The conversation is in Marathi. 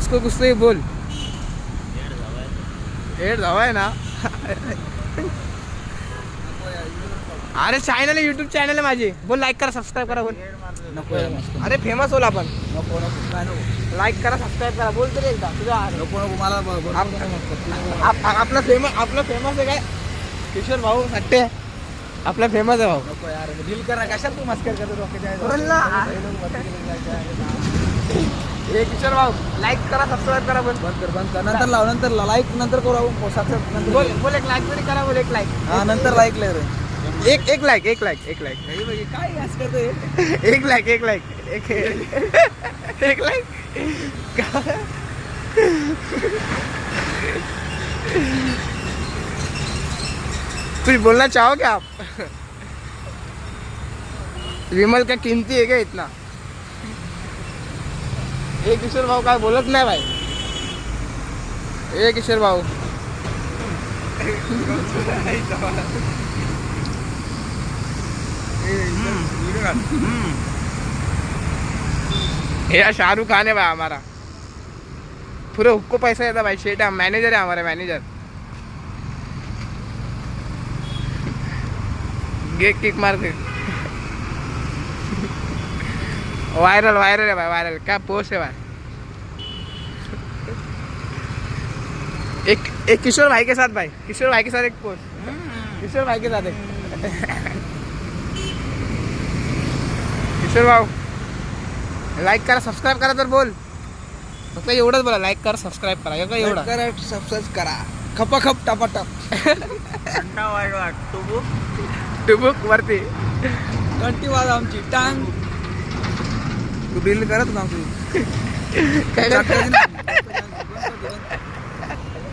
किसको कुछ तो ये बोल एड हवा है ना अरे चॅनल आहे यूट्यूब चॅनल आहे माझी बोल लाईक करा सबस्क्राईब करा बोल नको अरे फेमस होल आपण नको नको काय नको लाईक करा सबस्क्राईब करा बोल तरी एकदा तुझा नको नको मला आपला फेमस आहे काय किशोर भाऊ हट्टे आपला फेमस आहे भाऊ नको यार डील करा कशात तू मस्कर करतो डोक्याच्या बोल ना हे किशोर भाऊ लाईक करा सबस्क्राईब करा बोल बंद कर नंतर लाव नंतर लाईक नंतर करू आपण सबस्क्राईब नंतर बोल बोल एक लाईक तरी करा बोल एक लाईक हा नंतर लाईक ले रे एक लाईक काय असं करतोय एक लाईक एक लाईक कुछ बोलना चाहो क्या आप विमल का कीमती है क्या इतना ए किशोर भाऊ काय बोलत नाही भाई ए किशोर भाऊ ये शाहरुख खान है भाई हमारा पूरे हुक्को पैसा देता भाई शेट मैनेजर है हमारा मैनेजर गे किक मार दे वायरल है भाई वायरल क्या पोस्ट है भाई एक किशोर भाई के साथ एक पोस्ट किशोर भाई के साथ एक किशोर भाऊ लाईक करा सबस्क्राईब करा तर बोल फक्त एवढंच बोला लाईक करा सबस्क्राईब करा का एवढं करा सबस्क्राईब करा खपाखप टपाटप टुबुक वरती घंटी वाज आमची टांग तू डील करत ना तू काय